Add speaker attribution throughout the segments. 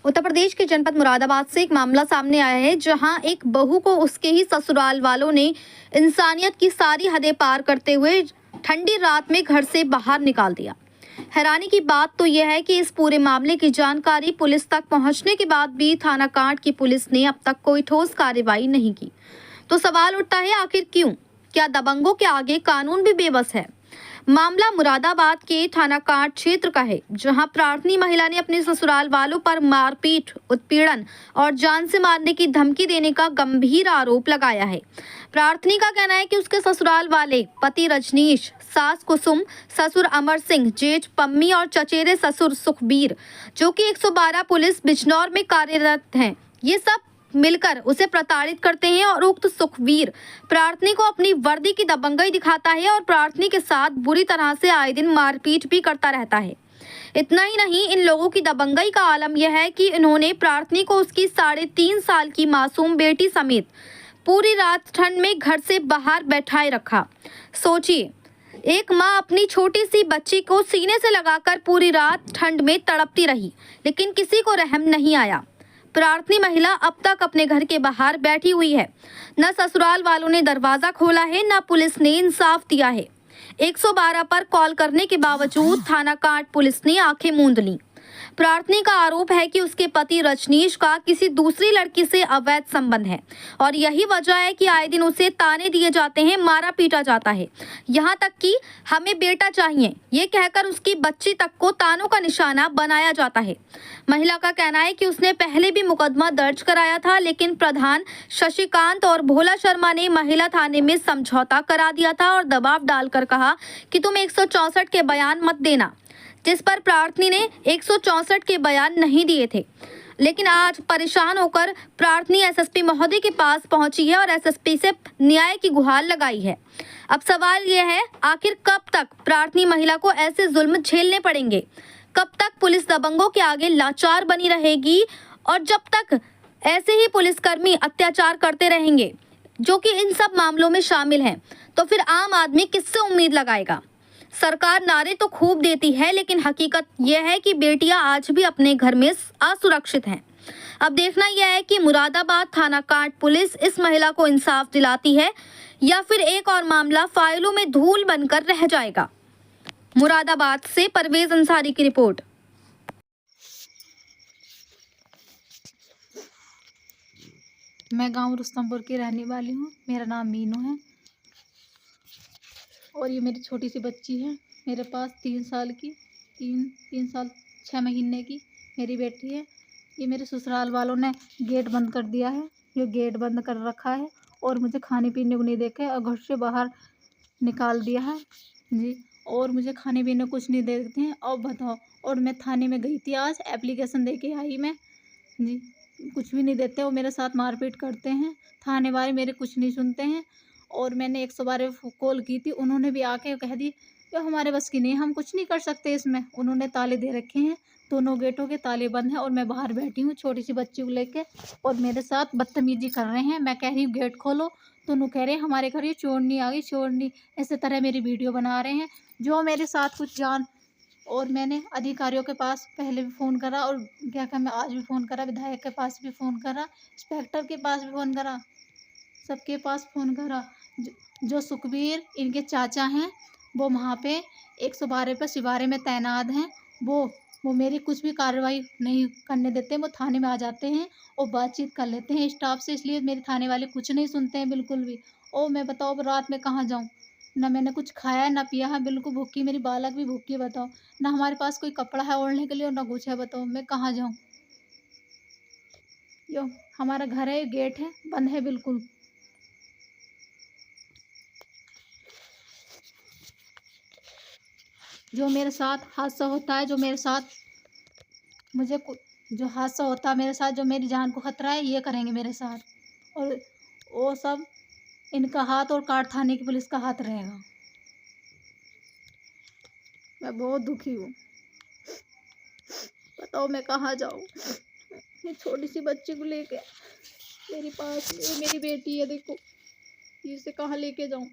Speaker 1: उत्तर प्रदेश के जनपद मुरादाबाद से एक मामला सामने आया है, जहां एक बहू को उसके ही ससुराल वालों ने इंसानियत की सारी हदें पार करते हुए ठंडी रात में घर से बाहर निकाल दिया। हैरानी की बात तो यह है कि इस पूरे मामले की जानकारी पुलिस तक पहुंचने के बाद भी थाना कांट की पुलिस ने अब तक कोई ठोस कार्रवाई नहीं की। तो सवाल उठता है, आखिर क्यों? क्या दबंगों के आगे कानून भी बेबस है? मामला मुरादाबाद के थाना कांट क्षेत्र का है, जहां प्रार्थनी महिला ने अपने ससुराल वालों पर मारपीट, उत्पीड़न और जान से मारने की धमकी देने का गंभीर आरोप लगाया है। प्रार्थनी का कहना है कि उसके ससुराल वाले पति रजनीश, सास कुसुम, ससुर अमर सिंह, जेठ पम्मी और चचेरे ससुर सुखबीर, जो कि 112 पुलिस बिजनौर में कार्यरत हैं, ये सब मिलकर उसे प्रताड़ित करते हैं और उक्त सुखवीर प्रार्थनी को अपनी वर्दी की दबंगई दिखाता है और प्रार्थनी के साथ बुरी तरह से आए दिन मारपीट भी करता रहता है। इतना ही नहीं, इन लोगों की दबंगई का आलम यह है कि इन्होंने प्रार्थनी को उसकी 3.5 साल की मासूम बेटी समेत पूरी रात ठंड में घर से बाहर बैठाए रखा। सोचिए, एक माँ अपनी छोटी सी बच्ची को सीने से लगाकर पूरी रात ठंड में तड़पती रही, लेकिन किसी को रहम नहीं आया। प्रार्थनी महिला अब तक अपने घर के बाहर बैठी हुई है। न ससुराल वालों ने दरवाजा खोला है, न पुलिस ने इंसाफ दिया है। 112 पर कॉल करने के बावजूद थाना कांट पुलिस ने आंखें मूंद लीं। प्रार्थनी का आरोप है कि उसके पति रजनीश का किसी दूसरी लड़की से अवैध संबंध है और यही वजह है कि आए दिन उसे ताने दिए जाते हैं, मारा पीटा जाता है। यहाँ तक कि हमें बेटा चाहिए, ये कहकर उसकी बच्ची तक को तानों का निशाना बनाया जाता है। महिला का कहना है कि उसने पहले भी मुकदमा दर्ज कराया था, लेकिन प्रधान शशिकांत और भोला शर्मा ने महिला थाने में समझौता करा दिया था और दबाव डालकर कहा कि तुम 164 के बयान मत देना, जिस पर प्रार्थनी ने 164 के बयान नहीं दिए थे। लेकिन आज परेशान होकर प्रार्थनी एसएसपी महोदय के पास पहुंची है और एसएसपी से न्याय की गुहार लगाई है। अब सवाल यह है, आखिर कब तक प्रार्थनी महिला को ऐसे जुल्म झेलने पड़ेंगे? कब तक पुलिस दबंगों के आगे लाचार बनी रहेगी? और जब तक ऐसे ही पुलिसकर्मी अत्याचार करते रहेंगे, जो कि इन सब मामलों में शामिल हैं, तो फिर आम आदमी किससे उम्मीद लगाएगा? सरकार नारे तो खूब देती है, लेकिन हकीकत यह है कि बेटियां आज भी अपने घर में असुरक्षित हैं। अब देखना यह है कि मुरादाबाद थाना कांट पुलिस इस महिला को इंसाफ दिलाती है या फिर एक और मामला फाइलों में धूल बनकर रह जाएगा। मुरादाबाद से परवेज अंसारी की रिपोर्ट।
Speaker 2: मैं गांव रुस्तमपुर की रहने वाली हूँ। मेरा नाम मीनू है और ये मेरी छोटी सी बच्ची है। मेरे पास 3 साल की, 3 साल 6 महीने की मेरी बेटी है। ये मेरे ससुराल वालों ने गेट बंद कर दिया है, ये गेट बंद कर रखा है और मुझे खाने पीने को नहीं देखे और घर से बाहर निकाल दिया है जी। और मुझे खाने पीने कुछ नहीं देते हैं। और बताओ, और मैं थाने में गई थी, आज एप्लीकेशन दे के आई मैं जी। कुछ भी नहीं देते, वो मेरे साथ मारपीट करते हैं। थाने वाले मेरे कुछ नहीं सुनते हैं। और मैंने 112 कॉल की थी, उन्होंने भी आके कह दी कि हमारे बस की नहीं, हम कुछ नहीं कर सकते इसमें। उन्होंने ताले दे रखे हैं, दोनों गेटों के ताले बंद हैं और मैं बाहर बैठी हूँ छोटी सी बच्ची को लेके और मेरे साथ बदतमीजी कर रहे हैं। मैं कह रही हूँ गेट खोलो, तो उन्होंने कह रहे हैं हमारे घर ये चोरनी आ गई, चोरनी, इस तरह मेरी वीडियो बना रहे हैं जो मेरे साथ कुछ जान। और मैंने अधिकारियों के पास पहले भी फ़ोन करा और क्या कहा, मैं आज भी फ़ोन करा, विधायक के पास भी फ़ोन करा, इंस्पेक्टर के पास भी फ़ोन करा, सबके पास फ़ोन करा। जो सुखबीर इनके चाचा हैं, वो वहाँ पे 112 पे सिवारे में तैनात हैं। वो मेरी कुछ भी कार्रवाई नहीं करने देते हैं। वो थाने में आ जाते हैं और बातचीत कर लेते हैं स्टाफ से, इसलिए मेरे थाने वाले कुछ नहीं सुनते हैं बिल्कुल भी। और मैं बताओ, रात में कहाँ जाऊँ? ना मैंने कुछ खाया है ना पिया है, बिल्कुल भूखी, मेरी बालक भी भूखी है। बताओ, ना हमारे पास कोई कपड़ा है ओढ़ने के लिए और ना कुछ है। बताओ मैं कहाँ जाऊँ? यो हमारा घर है, गेट है, बंद है बिल्कुल। जो मेरे साथ हादसा होता है, जो मेरे साथ जो हादसा होता है मेरे साथ, जो मेरी जान को खतरा है, ये करेंगे मेरे साथ। और वो सब इनका हाथ और कांट थाने की पुलिस का हाथ रहेगा। मैं बहुत दुखी हूँ। बताओ मैं कहाँ जाऊँ? ये छोटी सी बच्ची को लेके मेरे पास, ये मेरी बेटी है, देखो इसे कहाँ लेके जाऊँ?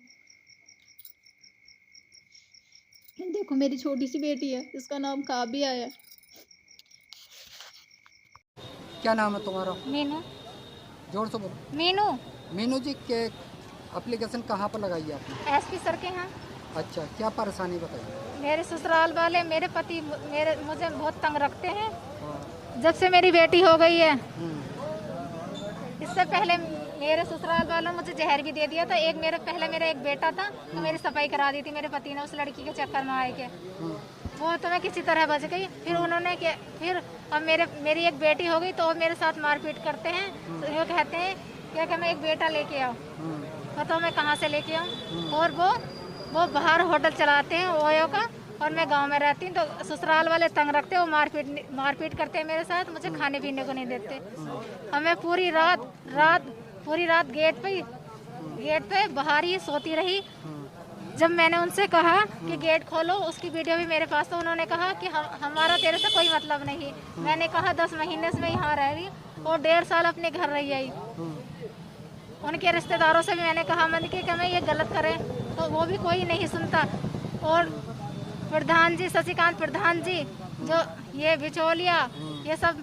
Speaker 2: देखो मेरी छोटी सी बेटी है, इसका नाम काबिया है।
Speaker 3: क्या नाम है तुम्हारा?
Speaker 2: मीनू।
Speaker 3: जोर से बोलो।
Speaker 2: मीनू।
Speaker 3: मीनू जी के एप्लीकेशन कहाँ पर लगाई है आपने?
Speaker 2: एसपी सर के यहाँ।
Speaker 3: अच्छा, क्या परेशानी बताइए?
Speaker 2: मेरे ससुराल वाले मेरे पति मुझे बहुत तंग रखते हैं
Speaker 3: हाँ।
Speaker 2: जब से मेरी बेटी हो गई है।
Speaker 3: हम्म।
Speaker 2: इससे पहले मेरे ससुराल वालों ने मुझे जहर भी दे दिया था। मेरा एक बेटा था तो मेरी सफाई करा दी थी मेरे पति ने उस लड़की के चक्कर में आए के। वो तो मैं किसी तरह बच गई। फिर अब मेरी एक बेटी हो गई तो वो मेरे साथ मारपीट करते हैं। तो वो कहते हैं कि मैं एक बेटा लेके आओ। बताओ मैं कहाँ से लेके आऊँ? और वो बाहर होटल चलाते हैं ओयो का और मैं गांव में रहती हूँ। तो ससुराल वाले तंग रखते हैं, वो मारपीट करते हैं मेरे साथ। मुझे खाने पीने को नहीं देते। हमें पूरी रात गेट पे बाहर ही सोती रही। जब मैंने उनसे कहा कि गेट खोलो, उसकी वीडियो भी मेरे पास, तो उन्होंने कहा कि हमारा तेरे से कोई मतलब नहीं। मैंने कहा 10 महीने से मैं यहाँ रह रही और 1.5 साल अपने घर रही आई। उनके रिश्तेदारों से भी मैंने कहा कि मैं ये गलत करें तो वो भी कोई नहीं सुनता। और प्रधान जी, शशिकांत प्रधान जी, जो ये बिचौलिया, ये सब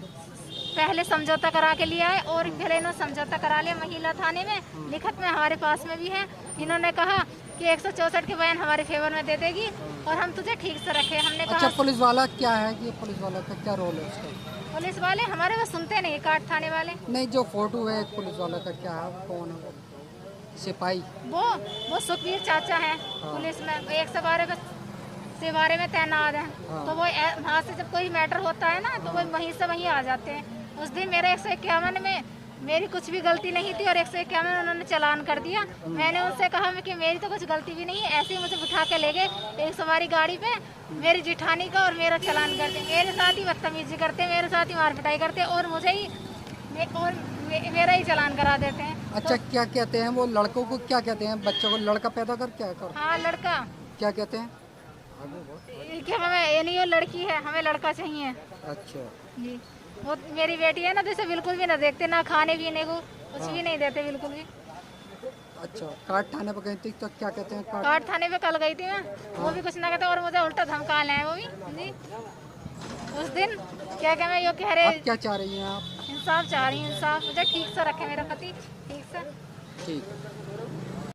Speaker 2: पहले समझौता करा के लिया है और फिर इन्होंने समझौता करा लिया महिला थाने में। लिखत में हमारे पास में भी है। इन्होंने कहा कि 164 के बयान हमारे फेवर में दे देगी और हम तुझे ठीक से रखे। हमने कहा
Speaker 3: अच्छा, पुलिस वाला क्या है? ये पुलिस वाला का क्या रोल है उसका?
Speaker 2: पुलिस वाले हमारे वो सुनते नहीं, काट थाने वाले।
Speaker 3: नहीं, जो फोटो है पुलिस वाला का क्या है? कौन है वो? सिपाही?
Speaker 2: वो सुखबीर चाचा है। पुलिस में 112 से बारे में तैनात है। तो वो वहाँ से जब कोई मैटर होता है ना तो वो वहीं से वहीं आ जाते हैं। उस दिन मेरे 151 में मेरी कुछ भी गलती नहीं थी और 151 उन्होंने चालान कर दिया। मैंने उनसे कहा कि मेरी तो कुछ गलती भी नहीं है। ऐसे ही मुझे उठा के ले गए एक सवारी गाड़ी पे, मेरी जिठानी का, और मेरा चालान करते, मेरे साथ ही बदतमीजी करते, मेरे साथ ही मार पिटाई करते और मेरा ही चालान करा देते हैं।
Speaker 3: अच्छा, क्या कहते हैं वो लड़कों को? क्या कहते हैं? बच्चों को लड़का पैदा कर क्या कर?
Speaker 2: हाँ, लड़का।
Speaker 3: क्या कहते हैं?
Speaker 2: कि हमें ये नहीं, वो लड़की है, हमें लड़का चाहिए।
Speaker 3: अच्छा
Speaker 2: जी, वो मेरी बेटी है ना, तो इसे बिल्कुल भी ना देखते, ना खाने पीने को कुछ भी नहीं देते बिल्कुल भी।
Speaker 3: अच्छा, काट थाने पर गई थी तो क्या कहते हैं?
Speaker 2: काट थाने पे कल गई थी मैं, वो भी कुछ ना कहते और मुझे उल्टा धमका ले वो भी जी। उस दिन क्या मैं यो कह रहे,
Speaker 3: आप क्या चाह रही हैं आप?
Speaker 2: इंसाफ चाह रही हूँ, इंसाफ मुझे ठीक से रखे मेरा पति, ठीक से।
Speaker 3: ठीक।